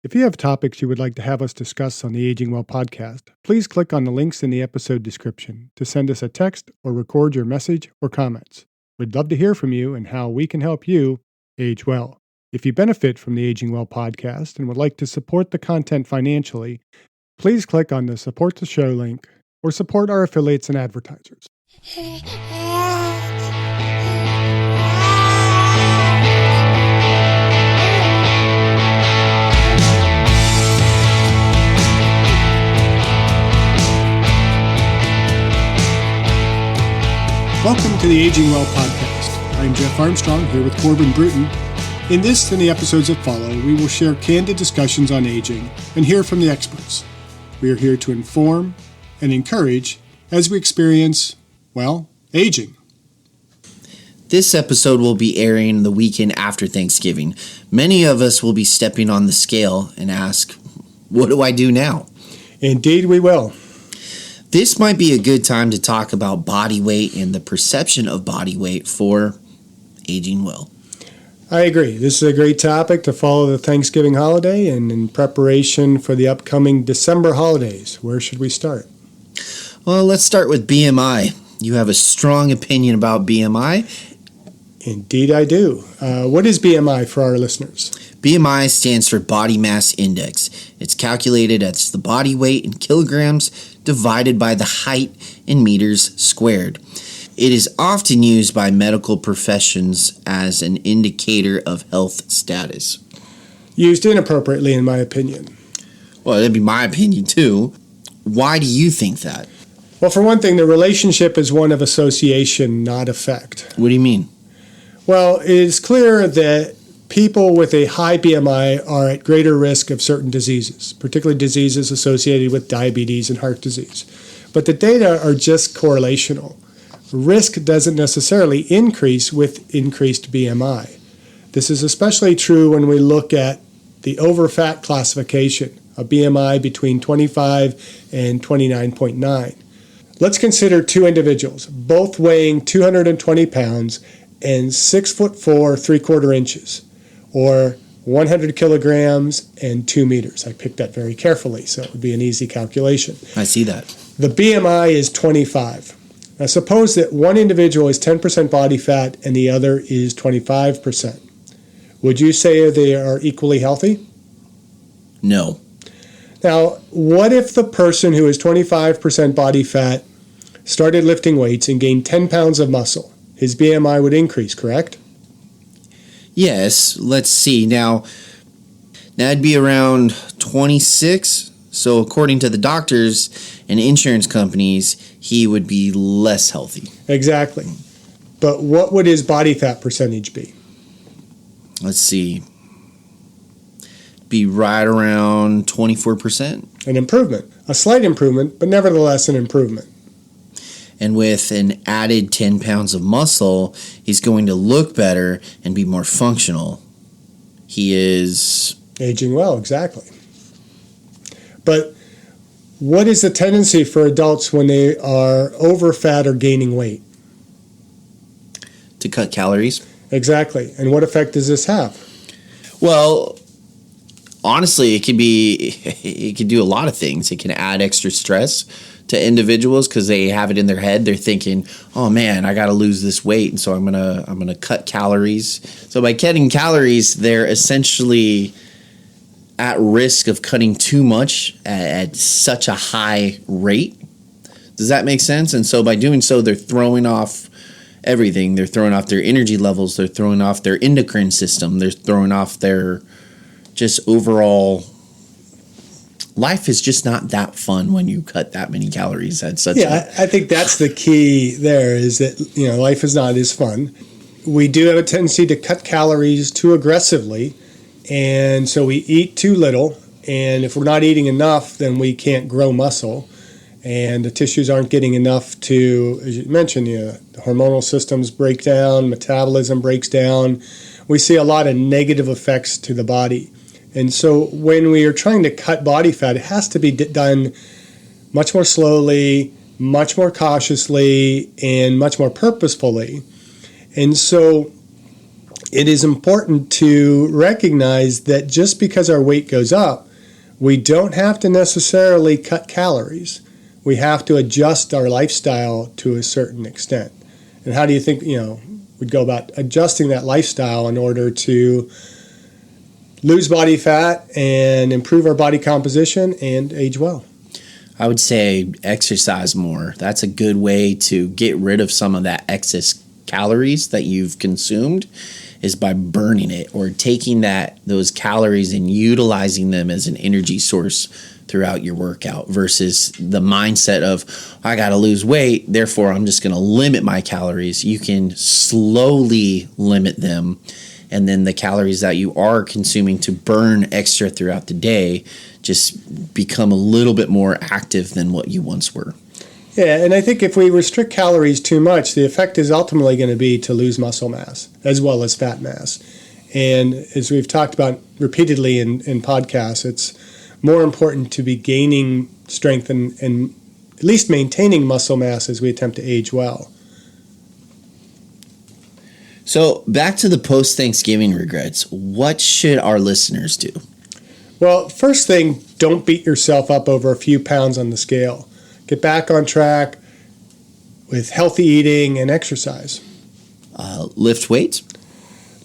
If you have topics you would like to have us discuss on the Aging Well podcast, please click on the links in the episode description to send us a text or record your message or comments. We'd love to hear from you and how we can help you age well. If you benefit from the Aging Well podcast and would like to support the content financially, please click on the Support the Show link or support our affiliates and advertisers. Welcome to the Aging Well podcast. I'm Jeff Armstrong here with Corbin Bruton. In this and the episodes that follow, we will share candid discussions on aging and hear from the experts. We are here to inform and encourage as we experience, aging. This episode will be airing the weekend after Thanksgiving. Many of us will be stepping on the scale and ask, what do I do now? Indeed we will. This might be a good time to talk about body weight and the perception of body weight for aging well. I agree. This is a great topic to follow the Thanksgiving holiday and in preparation for the upcoming December holidays. Where should we start? Well, let's start with BMI. You have a strong opinion about BMI? Indeed I do. What is BMI for our listeners? BMI stands for Body Mass Index. It's calculated as the body weight in kilograms divided by the height in meters squared. It is often used by medical professions as an indicator of health status. Used inappropriately, in my opinion. Well, that'd be my opinion too. Why do you think that? Well, for one thing, the relationship is one of association, not effect. What do you mean? Well, it is clear that people with a high BMI are at greater risk of certain diseases, particularly diseases associated with diabetes and heart disease. But the data are just correlational. Risk doesn't necessarily increase with increased BMI. This is especially true when we look at the overfat classification, a BMI between 25 and 29.9. Let's consider two individuals, both weighing 220 pounds and 6 foot 4, 3/4 inches, or 100 kilograms and 2 meters. I picked that very carefully, so it would be an easy calculation. I see that. The BMI is 25. Now suppose that one individual is 10% body fat and the other is 25%. Would you say they are equally healthy? No. Now, what if the person who is 25% body fat started lifting weights and gained 10 pounds of muscle? His BMI would increase, correct? Yes, let's see. Now, that'd be around 26. So according to the doctors and insurance companies, he would be less healthy. Exactly. But what would his body fat percentage be? Let's see. Be right around 24%. An improvement. A slight improvement, but nevertheless an improvement. And with an added 10 pounds of muscle, he's going to look better and be more functional. He is aging well, exactly. But what is the tendency for adults when they are over fat or gaining weight? To cut calories. Exactly. And what effect does this have? Well, honestly, it could do a lot of things. It can add extra stress to individuals because they have it in their head. They're thinking, oh man, I got to lose this weight, and so I'm gonna cut calories. So by cutting calories, they're essentially at risk of cutting too much at such a high rate. Does that make sense? And so by doing so, they're throwing off everything. They're throwing off their energy levels. They're throwing off their endocrine system. They're throwing off their just overall. Life is just not that fun when you cut that many calories at such I think that's the key there is that, life is not as fun. We do have a tendency to cut calories too aggressively, and so we eat too little, and if we're not eating enough, then we can't grow muscle, and the tissues aren't getting enough to, as you mentioned, the hormonal systems break down, metabolism breaks down. We see a lot of negative effects to the body. And so when we are trying to cut body fat, it has to be done much more slowly, much more cautiously, and much more purposefully. And so it is important to recognize that just because our weight goes up, we don't have to necessarily cut calories. We have to adjust our lifestyle to a certain extent. And how do you think, we'd go about adjusting that lifestyle in order to lose body fat and improve our body composition and age well? I would say exercise more. That's a good way to get rid of some of that excess calories that you've consumed, is by burning it or taking those calories and utilizing them as an energy source throughout your workout, versus the mindset of, I got to lose weight, therefore I'm just going to limit my calories. You can slowly limit them, and then the calories that you are consuming to burn extra throughout the day just become a little bit more active than what you once were. Yeah, and I think if we restrict calories too much, the effect is ultimately going to be to lose muscle mass as well as fat mass. And as we've talked about repeatedly in podcasts, it's more important to be gaining strength and at least maintaining muscle mass as we attempt to age well. So back to the post-Thanksgiving regrets. What should our listeners do? Well, first thing, don't beat yourself up over a few pounds on the scale. Get back on track with healthy eating and exercise. Lift weights.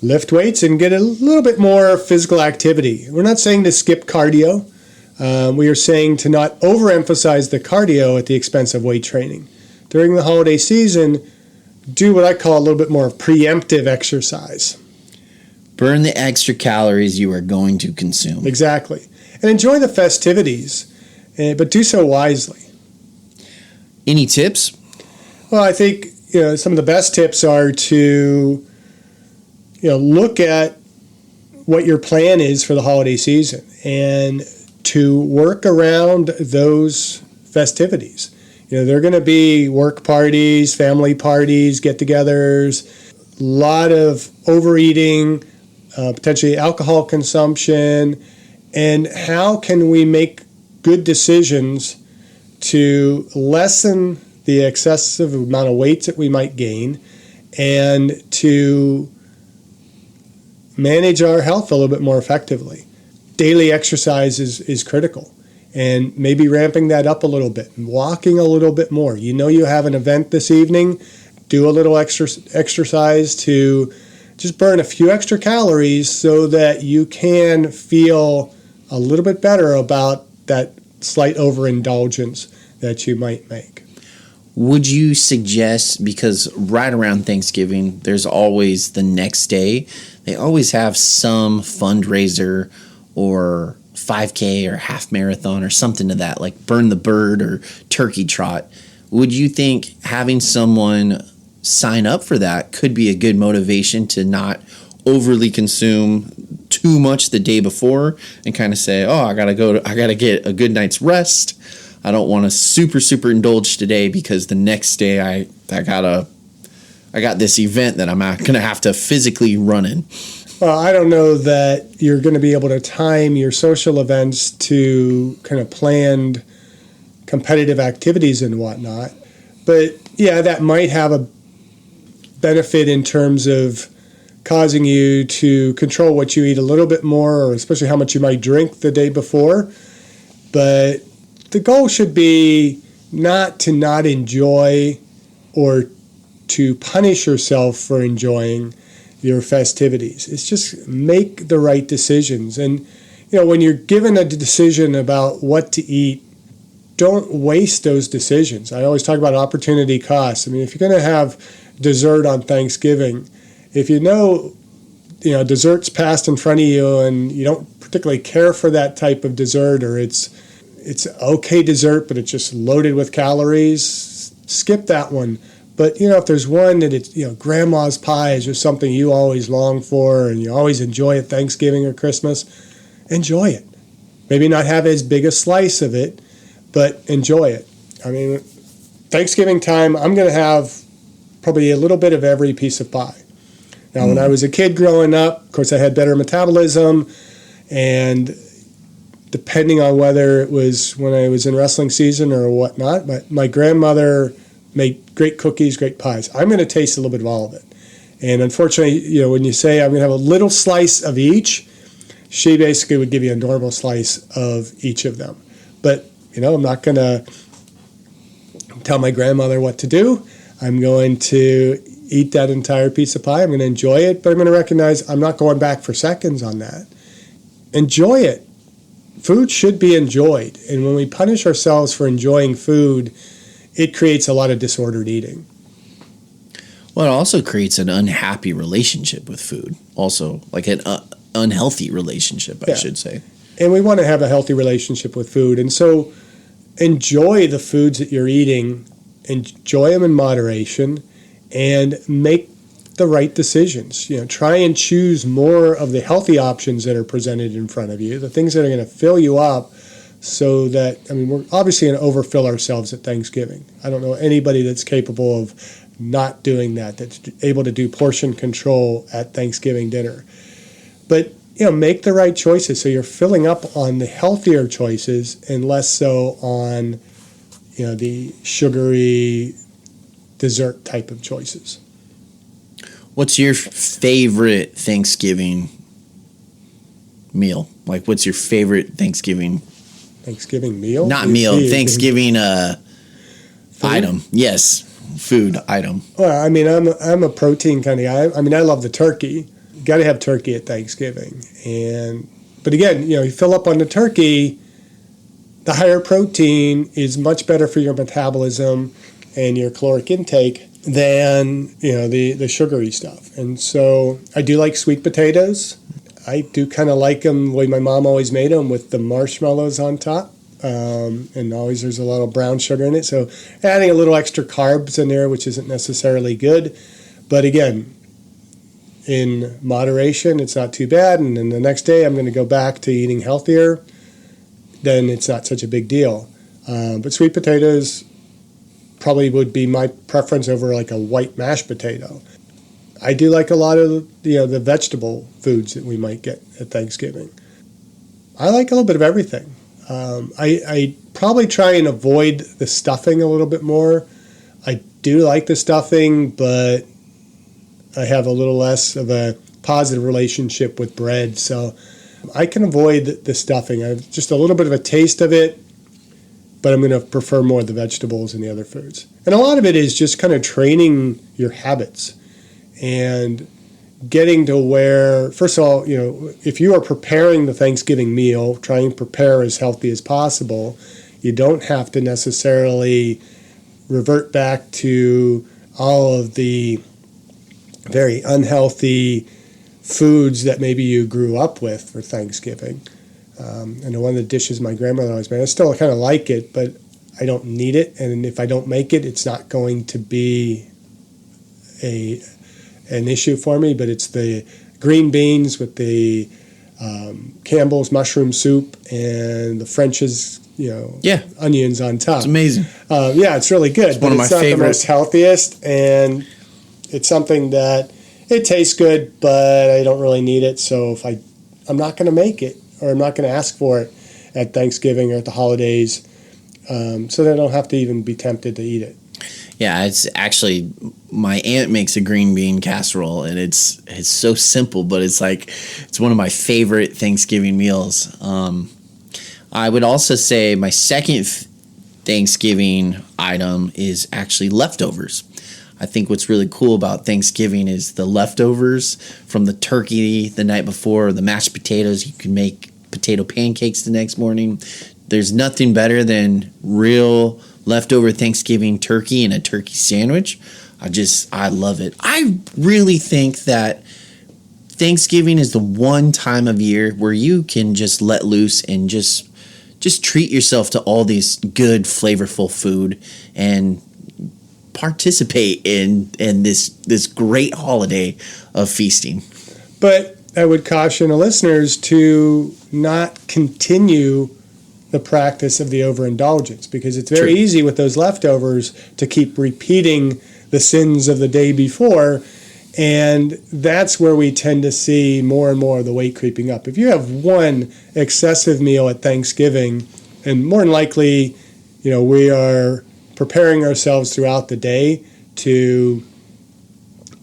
Lift weights and get a little bit more physical activity. We're not saying to skip cardio. We are saying to not overemphasize the cardio at the expense of weight training. During the holiday season, do what I call a little bit more preemptive exercise. Burn the extra calories you are going to consume. Exactly. And enjoy the festivities, but do so wisely. Any tips? Well, I think some of the best tips are to look at what your plan is for the holiday season and to work around those festivities. There are going to be work parties, family parties, get-togethers, a lot of overeating, potentially alcohol consumption, and how can we make good decisions to lessen the excessive amount of weight that we might gain and to manage our health a little bit more effectively. Daily exercise is critical, and maybe ramping that up a little bit and walking a little bit more. You have an event this evening, do a little exercise to just burn a few extra calories so that you can feel a little bit better about that slight overindulgence that you might make. Would you suggest, because right around Thanksgiving, there's always the next day, they always have some fundraiser or 5K or half marathon or something to that, like Burn the Bird or Turkey Trot. Would you think having someone sign up for that could be a good motivation to not overly consume too much the day before and kind of say, I gotta get a good night's rest. I don't want to super indulge today because the next day I got this event that I'm going to have to physically run in. Well, I don't know that you're going to be able to time your social events to kind of planned competitive activities and whatnot. But yeah, that might have a benefit in terms of causing you to control what you eat a little bit more, or especially how much you might drink the day before. But the goal should be not to not enjoy or to punish yourself for enjoying your festivities. It's just make the right decisions. And, when you're given a decision about what to eat, don't waste those decisions. I always talk about opportunity costs. I mean, if you're going to have dessert on Thanksgiving, if dessert's passed in front of you and you don't particularly care for that type of dessert, or it's okay dessert, but it's just loaded with calories, skip that one. But, if there's one that it's, grandma's pie is just something you always long for and you always enjoy at Thanksgiving or Christmas, enjoy it. Maybe not have as big a slice of it, but enjoy it. I mean, Thanksgiving time, I'm going to have probably a little bit of every piece of pie. Now, when I was a kid growing up, of course, I had better metabolism, and depending on whether it was when I was in wrestling season or whatnot, my grandmother made great cookies, great pies. I'm going to taste a little bit of all of it. And unfortunately, when you say I'm going to have a little slice of each, she basically would give you a normal slice of each of them. But, I'm not going to tell my grandmother what to do. I'm going to eat that entire piece of pie. I'm going to enjoy it, but I'm going to recognize I'm not going back for seconds on that. Enjoy it. Food should be enjoyed. And when we punish ourselves for enjoying food, it creates a lot of disordered eating. Well, it also creates an unhappy relationship with food. Also, like an unhealthy relationship, I should say. And we want to have a healthy relationship with food. And so enjoy the foods that you're eating. Enjoy them in moderation and make the right decisions. Try and choose more of the healthy options that are presented in front of you, the things that are going to fill you up so that, we're obviously going to overfill ourselves at Thanksgiving. I don't know anybody that's capable of not doing that, that's able to do portion control at Thanksgiving dinner. But, make the right choices so you're filling up on the healthier choices and less so on, the sugary dessert type of choices. What's your favorite Thanksgiving meal? Like, what's your favorite Thanksgiving meal? Not meal, Thanksgiving item. Yes, food item. Well, I'm a protein kind of guy. I love the turkey. You got to have turkey at Thanksgiving. But again, you fill up on the turkey, the higher protein is much better for your metabolism and your caloric intake than the sugary stuff. And so I do like sweet potatoes. I do kind of like them the way my mom always made them, with the marshmallows on top, and always there's a lot of brown sugar in it, so adding a little extra carbs in there, which isn't necessarily good, but again, in moderation, it's not too bad. And then the next day I'm going to go back to eating healthier, then it's not such a big deal. But sweet potatoes probably would be my preference over like a white mashed potato. I do like a lot of the vegetable foods that we might get at Thanksgiving. I like a little bit of everything. I probably try and avoid the stuffing a little bit more. I do like the stuffing, but I have a little less of a positive relationship with bread, so I can avoid the stuffing. I have just a little bit of a taste of it, but I'm going to prefer more of the vegetables and the other foods. And a lot of it is just kind of training your habits and getting to where, first of all, if you are preparing the Thanksgiving meal, try and prepare as healthy as possible. You don't have to necessarily revert back to all of the very unhealthy foods that maybe you grew up with for Thanksgiving. I know one of the dishes my grandmother always made, I still kind of like it, but I don't need it. And if I don't make it, it's not going to be an issue for me. But it's the green beans with the Campbell's mushroom soup and the French's, onions on top. It's amazing. It's really good. It's one of my not favorite. The most healthiest, and it's something that it tastes good, but I don't really need it. So if I'm not going to make it, or I'm not going to ask for it at Thanksgiving or at the holidays, so that I don't have to even be tempted to eat it. Yeah, it's actually, my aunt makes a green bean casserole, and it's so simple, but it's one of my favorite Thanksgiving meals. I would also say my second Thanksgiving item is actually leftovers. I think what's really cool about Thanksgiving is the leftovers from the turkey the night before, the mashed potatoes. You can make potato pancakes the next morning. There's nothing better than real leftover Thanksgiving turkey and a turkey sandwich. I love it. I really think that Thanksgiving is the one time of year where you can just let loose and just treat yourself to all these good, flavorful food and participate in this great holiday of feasting. But I would caution the listeners to not continue the practice of the overindulgence, because it's very easy with those leftovers to keep repeating the sins of the day before, and that's where we tend to see more and more of the weight creeping up. If you have one excessive meal at Thanksgiving, and more than likely, we are preparing ourselves throughout the day to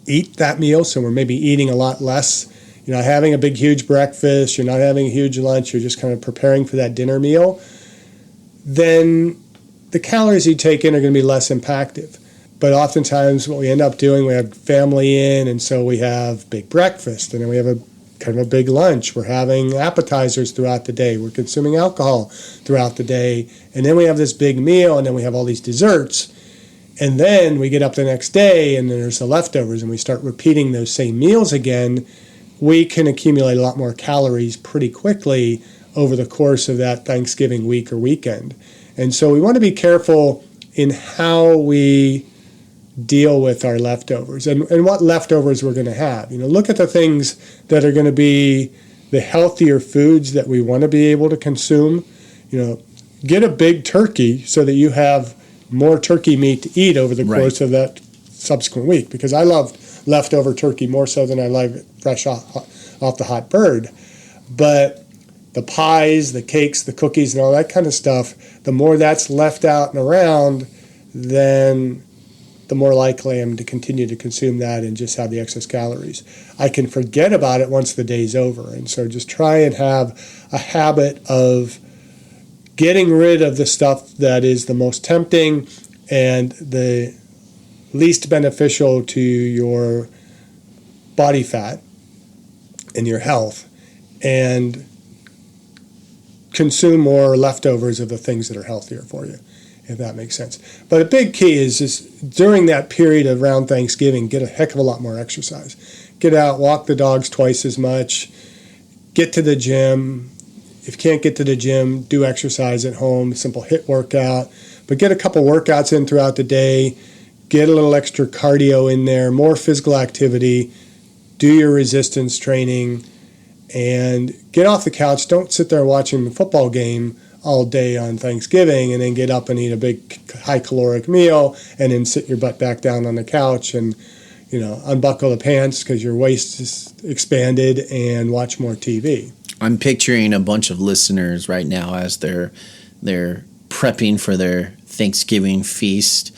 eat that meal. So we're maybe eating a lot less. You're not having a big, huge breakfast. You're not having a huge lunch. You're just kind of preparing for that dinner meal. Then the calories you take in are going to be less impactful. But oftentimes what we end up doing, we have family in, and so we have big breakfast, and then we have a kind of a big lunch. We're having appetizers throughout the day. We're consuming alcohol throughout the day. And then we have this big meal, and then we have all these desserts. And then we get up the next day, and then there's the leftovers, and we start repeating those same meals again. We can accumulate a lot more calories pretty quickly over the course of that Thanksgiving week or weekend. And so we want to be careful in how we deal with our leftovers and what leftovers we're going to have. Look at the things that are going to be the healthier foods that we want to be able to consume. Get a big turkey so that you have more turkey meat to eat over the course of that subsequent week, because I love leftover turkey more so than I like it fresh off the hot bird. But the pies, the cakes, the cookies, and all that kind of stuff, the more that's left out and around, then the more likely I am to continue to consume that and just have the excess calories. I can forget about it once the day's over. And so just try and have a habit of getting rid of the stuff that is the most tempting and the least beneficial to your body fat and your health, and consume more leftovers of the things that are healthier for you, if that makes sense. But a big key is just during that period around Thanksgiving, get a heck of a lot more exercise. Get out, walk the dogs twice as much, get to the gym. If you can't get to the gym, do exercise at home, simple HIIT workout. But get a couple workouts in throughout the day, get a little extra cardio in there, more physical activity, do your resistance training, and get off the couch. Don't sit there watching the football game all day on Thanksgiving and then get up and eat a big high-caloric meal and then sit your butt back down on the couch and, unbuckle the pants because your waist is expanded and watch more TV. I'm picturing a bunch of listeners right now as they're prepping for their Thanksgiving feast.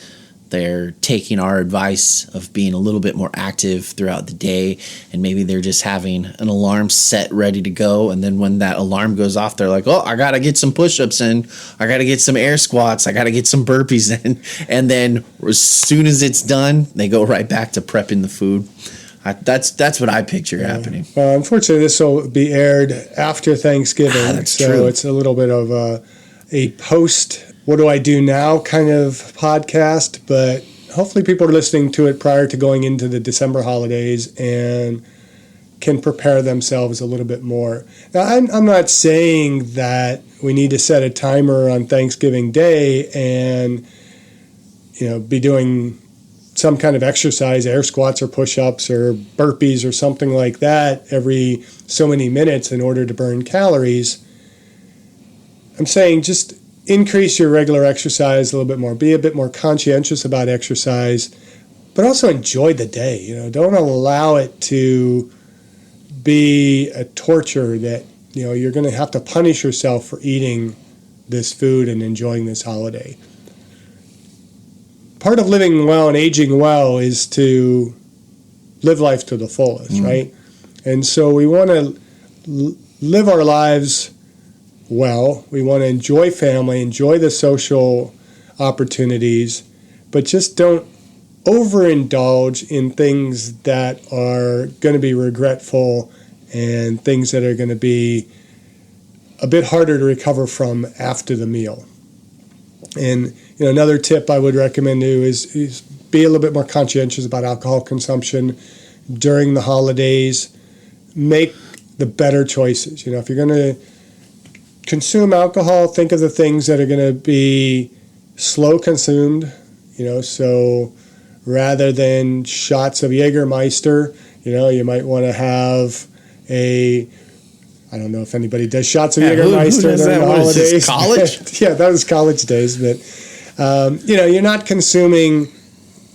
They're taking our advice of being a little bit more active throughout the day, and maybe they're just having an alarm set ready to go. And then when that alarm goes off, they're like, oh, I got to get some push-ups in. I got to get some air squats. I got to get some burpees in. And then as soon as it's done, they go right back to prepping the food. That's what I picture happening. Well, unfortunately, this will be aired after Thanksgiving. That's so true. It's a little bit of a post what do I do now kind of podcast, but hopefully people are listening to it prior to going into the December holidays and can prepare themselves a little bit more. Now, I'm not saying that we need to set a timer on Thanksgiving Day and be doing some kind of exercise, air squats or push-ups or burpees or something like that every so many minutes in order to burn calories. I'm saying just increase your regular exercise a little bit more. Be a bit more conscientious about exercise, but also enjoy the day. Don't allow it to be a torture that you're going to have to punish yourself for eating this food and enjoying this holiday. Part of living well and aging well is to live life to the fullest, right? And so we want to live our lives well. We want to enjoy family, enjoy the social opportunities, but just don't overindulge in things that are going to be regretful and things that are going to be a bit harder to recover from after the meal. And another tip I would recommend you is be a little bit more conscientious about alcohol consumption during the holidays. Make the better choices. If you're going to consume alcohol, think of the things that are going to be slow consumed, so rather than shots of Jägermeister, you might want to have I don't know if anybody does shots of Jägermeister during the holidays. College? Yeah, that was college days, but you're not consuming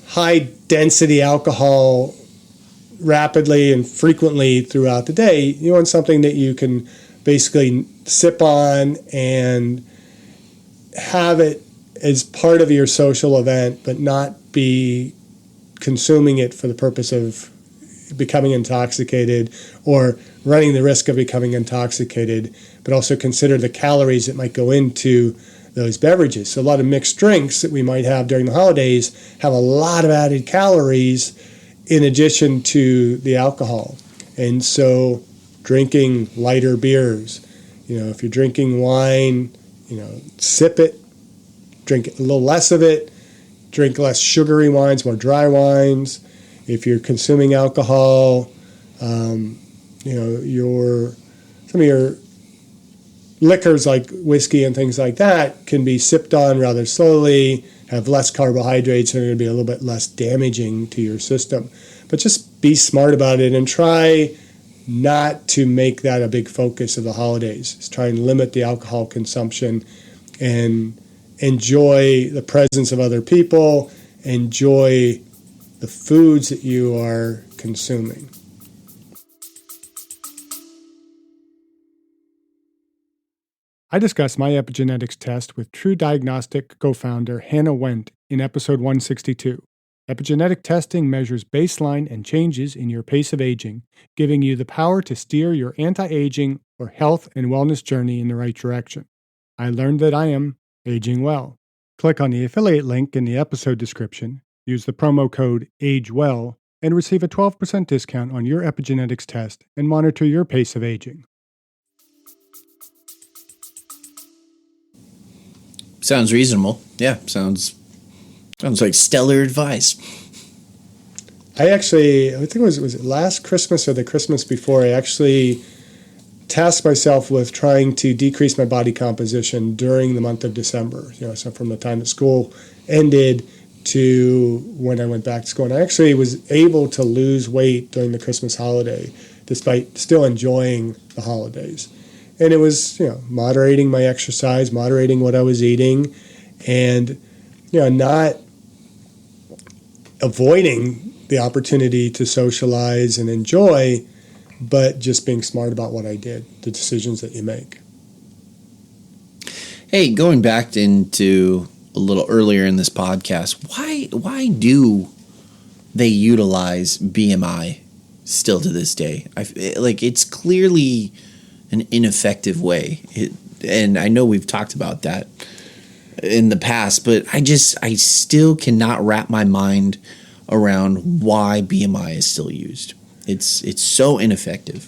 high density alcohol rapidly and frequently throughout the day. You want something that you can basically sip on and have it as part of your social event, but not be consuming it for the purpose of becoming intoxicated or running the risk of becoming intoxicated, but also consider the calories that might go into those beverages. So a lot of mixed drinks that we might have during the holidays have a lot of added calories in addition to the alcohol. And so drinking lighter beers, if you're drinking wine, sip it, drink a little less of it, drink less sugary wines, more dry wines. If you're consuming alcohol, some of your liquors like whiskey and things like that can be sipped on rather slowly, have less carbohydrates, and are going to be a little bit less damaging to your system. But just be smart about it and try not to make that a big focus of the holidays. Just try and limit the alcohol consumption and enjoy the presence of other people, enjoy the foods that you are consuming. I discussed my epigenetics test with True Diagnostic co-founder Hannah Wendt in episode 162. Epigenetic testing measures baseline and changes in your pace of aging, giving you the power to steer your anti-aging or health and wellness journey in the right direction. I learned that I am aging well. Click on the affiliate link in the episode description, use the promo code AGEWELL, and receive a 12% discount on your epigenetics test and monitor your pace of aging. Sounds reasonable. Yeah, sounds like stellar advice. I think it was it last Christmas or the Christmas before, I actually tasked myself with trying to decrease my body composition during the month of December. So from the time that school ended to when I went back to school. And I actually was able to lose weight during the Christmas holiday, despite still enjoying the holidays. And it was, moderating my exercise, moderating what I was eating, and, not avoiding the opportunity to socialize and enjoy, but just being smart about what I did, the decisions that you make. Hey, going back into a little earlier in this podcast, why do they utilize BMI still to this day? It's clearly an ineffective way. And I know we've talked about that in the past, but I still cannot wrap my mind around why BMI is still used. It's so ineffective.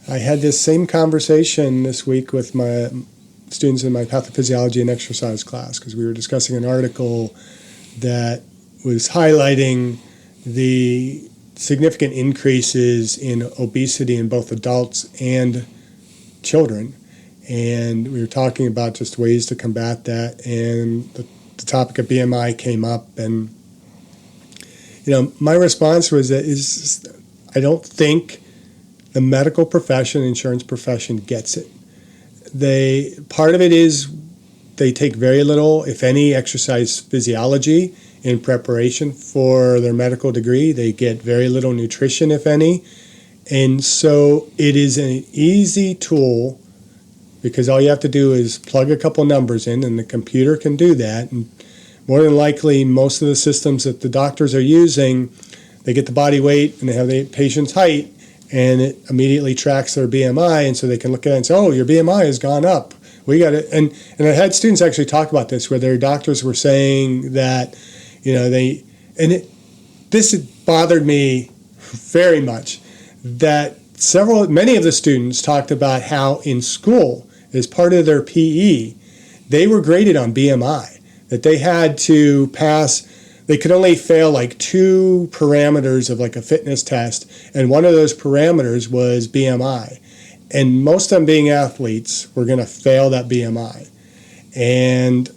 I had this same conversation this week with my students in my pathophysiology and exercise class, because we were discussing an article that was highlighting the significant increases in obesity in both adults and children. And we were talking about just ways to combat that, and the topic of BMI came up. And my response was that I don't think the medical profession, insurance profession, gets it. Part of it is they take very little, if any, exercise physiology in preparation for their medical degree. They get very little nutrition, if any. And so it is an easy tool, because all you have to do is plug a couple numbers in, and the computer can do that. And more than likely, most of the systems that the doctors are using, they get the body weight and they have the patient's height, and it immediately tracks their BMI, and so they can look at it and say, oh, your BMI has gone up. We got it. And I had students actually talk about this, where their doctors were saying that, this bothered me very much, that many of the students talked about how in school, as part of their PE, they were graded on BMI, that they had to pass. They could only fail like 2 parameters of like a fitness test, and one of those parameters was BMI. And most of them, being athletes, were going to fail that BMI. And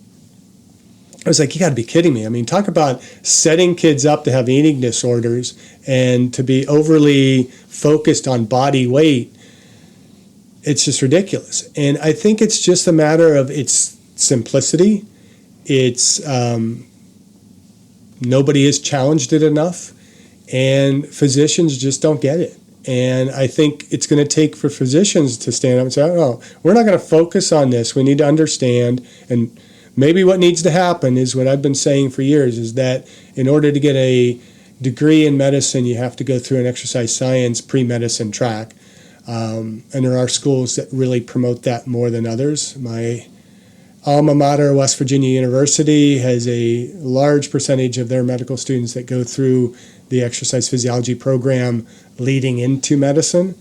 I was like, you got to be kidding me. I mean, talk about setting kids up to have eating disorders and to be overly focused on body weight. It's just ridiculous. And I think it's just a matter of its simplicity. It's nobody has challenged it enough, and physicians just don't get it. And I think it's going to take for physicians to stand up and say, oh, we're not going to focus on this. We need to understand. And maybe what needs to happen is what I've been saying for years, is that in order to get a degree in medicine, you have to go through an exercise science pre-medicine track. And there are schools that really promote that more than others. My alma mater, West Virginia University, has a large percentage of their medical students that go through the exercise physiology program leading into medicine.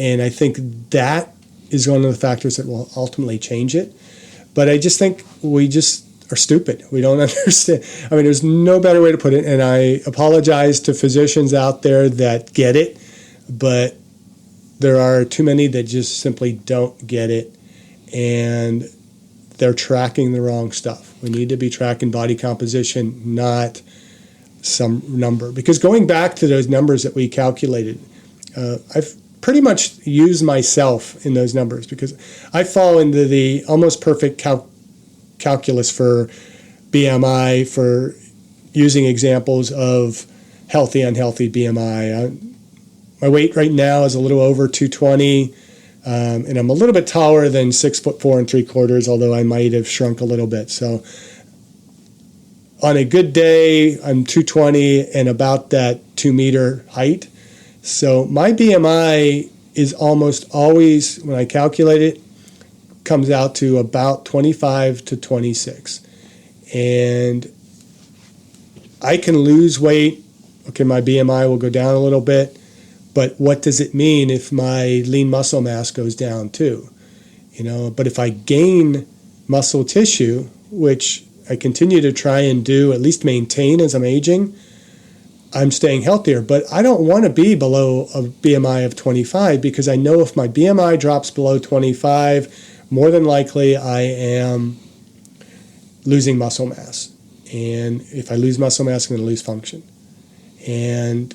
And I think that is one of the factors that will ultimately change it. But I just think we just are stupid. We don't understand. I mean, there's no better way to put it. And I apologize to physicians out there that get it, but there are too many that just simply don't get it. And they're tracking the wrong stuff. We need to be tracking body composition, not some number. Because going back to those numbers that we calculated, I've pretty much used myself in those numbers because I fall into the almost perfect calculus for BMI, for using examples of healthy, unhealthy BMI. My weight right now is a little over 220. And I'm a little bit taller than 6'4" 3/4", although I might have shrunk a little bit. So on a good day, I'm 220 and about that 2-meter height. So my BMI is almost always, when I calculate it, comes out to about 25 to 26. And I can lose weight. Okay, my BMI will go down a little bit. But what does it mean if my lean muscle mass goes down too? But if I gain muscle tissue, which I continue to try and do, at least maintain as I'm aging, I'm staying healthier. But I don't want to be below a BMI of 25 because I know if my BMI drops below 25, more than likely I am losing muscle mass. And if I lose muscle mass, I'm going to lose function. And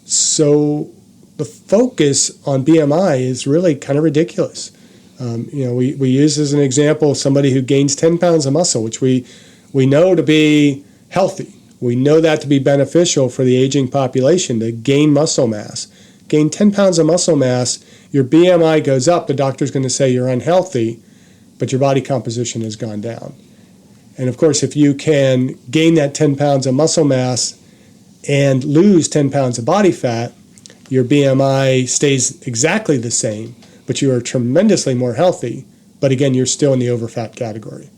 so the focus on BMI is really kind of ridiculous. We use as an example somebody who gains 10 pounds of muscle, which we know to be healthy. We know that to be beneficial for the aging population, to gain muscle mass. Gain 10 pounds of muscle mass, your BMI goes up, the doctor's going to say you're unhealthy, but your body composition has gone down. And of course, if you can gain that 10 pounds of muscle mass and lose 10 pounds of body fat, your BMI stays exactly the same, but you are tremendously more healthy. But again, you're still in the overfat category.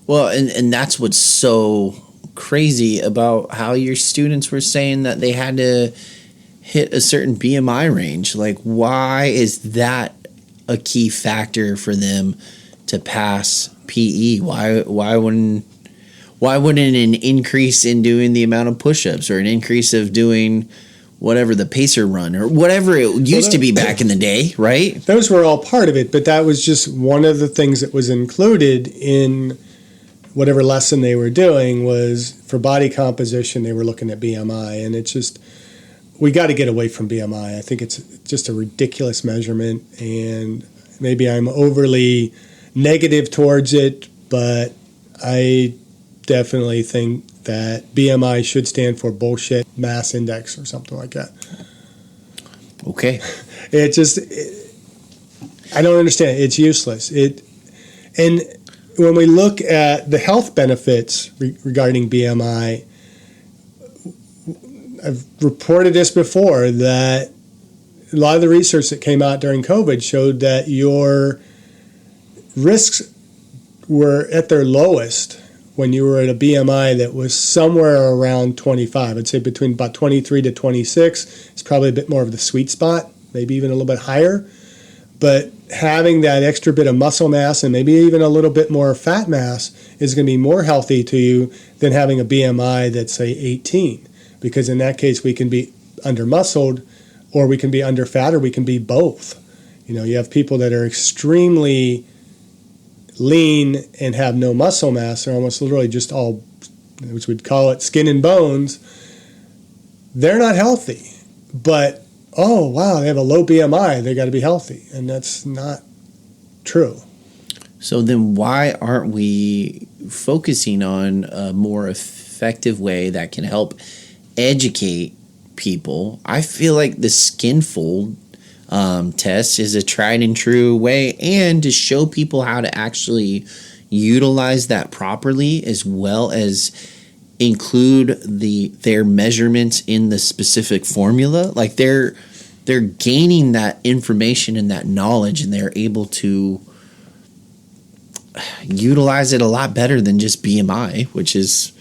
Well, and that's what's so crazy about how your students were saying that they had to hit a certain BMI range. Like, why is that a key factor for them to pass PE? Why wouldn't an increase in doing the amount of push-ups or an increase of doing whatever, the pacer run or whatever it used to be back in the day, right? Those were all part of it, but that was just one of the things that was included in whatever lesson they were doing. Was for body composition, they were looking at BMI, and it's just, we got to get away from BMI. I think it's just a ridiculous measurement, and maybe I'm overly negative towards it, but I definitely think that BMI should stand for bullshit mass index or something like that. Okay. I don't understand. It's useless. And when we look at the health benefits regarding BMI, I've reported this before, that a lot of the research that came out during COVID showed that your risks were at their lowest when you were at a BMI that was somewhere around 25. I'd say between about 23 to 26 is probably a bit more of the sweet spot, maybe even a little bit higher. But having that extra bit of muscle mass and maybe even a little bit more fat mass is going to be more healthy to you than having a BMI that's, say, 18. Because in that case, we can be under-muscled, or we can be under-fat, or we can be both. You have people that are extremely lean and have no muscle mass. They're almost literally just all, which we'd call it skin and bones. They're not healthy, but oh wow, they have a low BMI, they got to be healthy, and that's not true. So then why aren't we focusing on a more effective way that can help educate people? I feel like the skin fold test is a tried and true way, and to show people how to actually utilize that properly, as well as include their measurements in the specific formula, like they're gaining that information and that knowledge, and they're able to utilize it a lot better than just BMI, which is,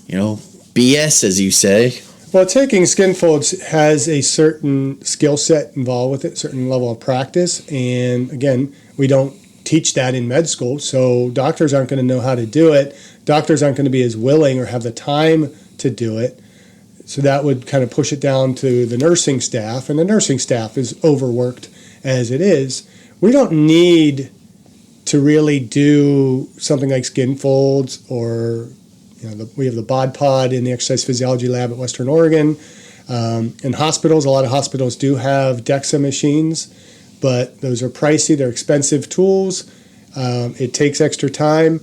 BS, as you say. Well, taking skin folds has a certain skill set involved with it, certain level of practice. And again, we don't teach that in med school, so doctors aren't going to know how to do it. Doctors aren't going to be as willing or have the time to do it. So that would kind of push it down to the nursing staff, and the nursing staff is overworked as it is. We don't need to really do something like skin folds, or we have the bod pod in the exercise physiology lab at Western Oregon. In hospitals, a lot of hospitals do have DEXA machines, but those are pricey. They're expensive tools. It takes extra time.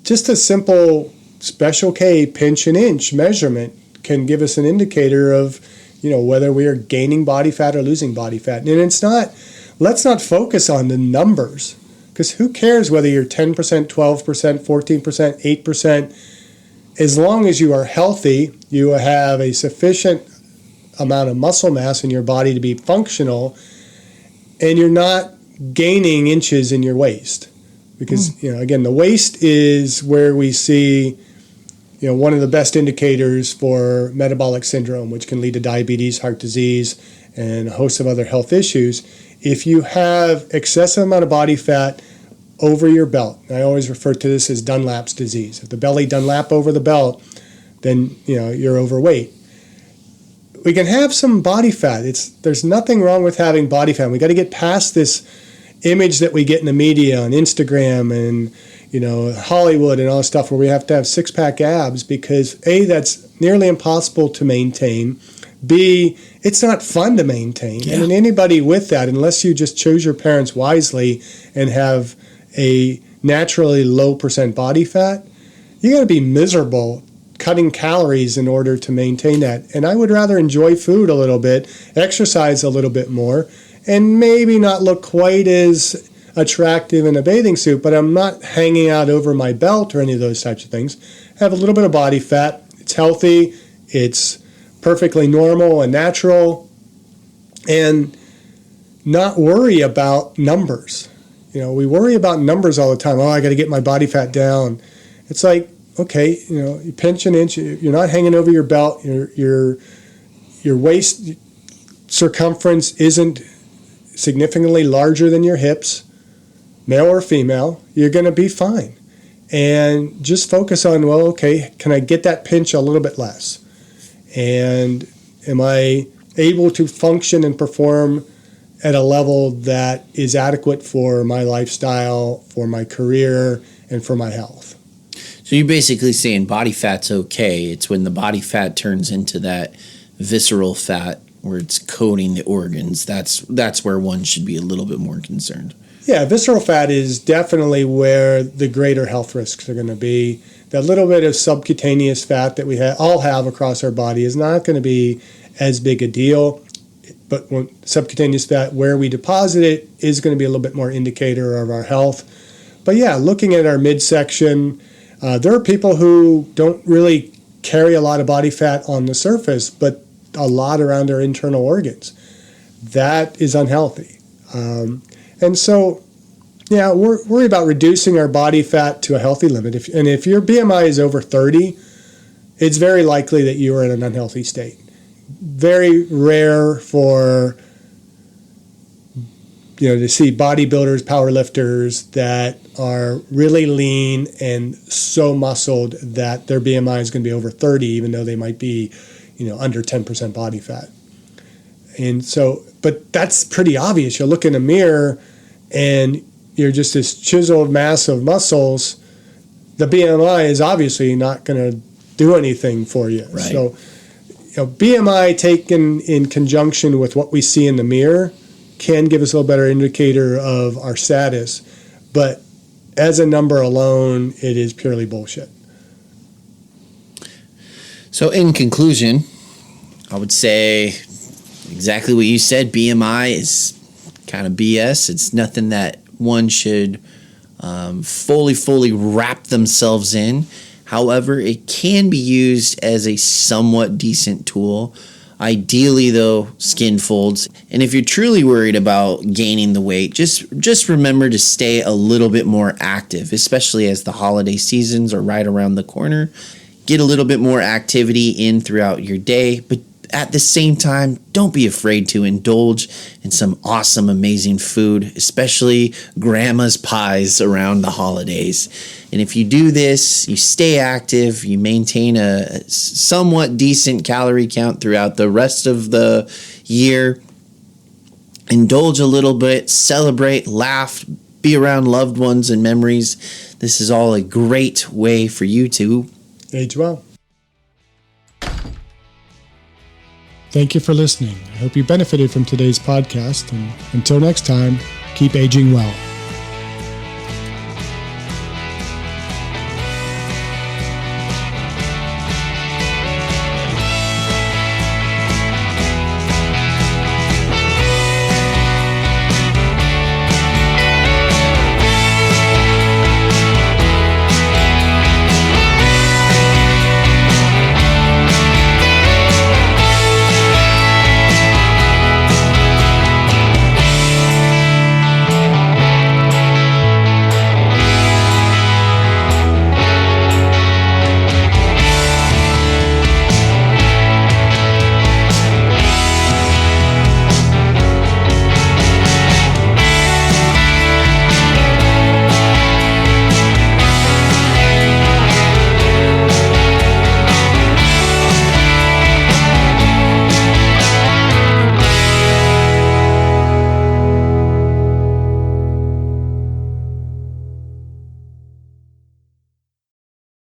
Just a simple special K pinch and inch measurement can give us an indicator of, whether we are gaining body fat or losing body fat. And let's not focus on the numbers, because who cares whether you're 10%, 12%, 14%, 8%. As long as you are healthy, you have a sufficient amount of muscle mass in your body to be functional, and you're not gaining inches in your waist. Because, again, the waist is where we see, one of the best indicators for metabolic syndrome, which can lead to diabetes, heart disease, and a host of other health issues. If you have excessive amount of body fat over your belt, and I always refer to this as Dunlap's disease. If the belly Dunlap over the belt, then you're overweight. We can have some body fat. There's nothing wrong with having body fat. We got to get past this image that we get in the media on Instagram and Hollywood and all this stuff where we have to have six-pack abs, because A, that's nearly impossible to maintain. B, it's not fun to maintain. Yeah. And anybody with that, unless you just chose your parents wisely and have a naturally low percent body fat, you got to be miserable cutting calories in order to maintain that. And I would rather enjoy food a little bit, exercise a little bit more, and maybe not look quite as attractive in a bathing suit, but I'm not hanging out over my belt or any of those types of things. Have a little bit of body fat. It's healthy. It's perfectly normal and natural, and not worry about numbers. We worry about numbers all the time. Oh, I got to get my body fat down. It's like, okay, you pinch an inch. You're not hanging over your belt. Your waist circumference isn't significantly larger than your hips, male or female. You're going to be fine. And just focus on, well, okay, can I get that pinch a little bit less? And am I able to function and perform at a level that is adequate for my lifestyle, for my career, and for my health? So you're basically saying body fat's okay. It's when the body fat turns into that visceral fat where it's coating the organs. That's where one should be a little bit more concerned. Yeah, visceral fat is definitely where the greater health risks are going to be. That little bit of subcutaneous fat that we all have across our body is not going to be as big a deal. But when subcutaneous fat, where we deposit it, is going to be a little bit more indicator of our health. But yeah, looking at our midsection, there are people who don't really carry a lot of body fat on the surface, but a lot around their internal organs. That is unhealthy. And so, yeah, worry about reducing our body fat to a healthy limit. If your BMI is over 30, it's very likely that you are in an unhealthy state. Very rare for to see bodybuilders, powerlifters that are really lean and so muscled that their BMI is going to be over 30, even though they might be under 10% body fat. And so, but that's pretty obvious. You look in a mirror and you're just this chiseled mass of muscles. The BMI is obviously not going to do anything for you. Right. So, BMI taken in conjunction with what we see in the mirror can give us a little better indicator of our status. But as a number alone, it is purely bullshit. So in conclusion, I would say exactly what you said. BMI is kind of BS. It's nothing that one should fully wrap themselves in. However, it can be used as a somewhat decent tool. Ideally, though, skin folds. And if you're truly worried about gaining the weight, just remember to stay a little bit more active, especially as the holiday seasons are right around the corner. Get a little bit more activity in throughout your day, but at the same time, don't be afraid to indulge in some awesome, amazing food, especially grandma's pies around the holidays. And if you do this, you stay active, you maintain a somewhat decent calorie count throughout the rest of the year, indulge a little bit, celebrate, laugh, be around loved ones and memories. This is all a great way for you to age well. Thank you for listening. I hope you benefited from today's podcast, and until next time, keep aging well.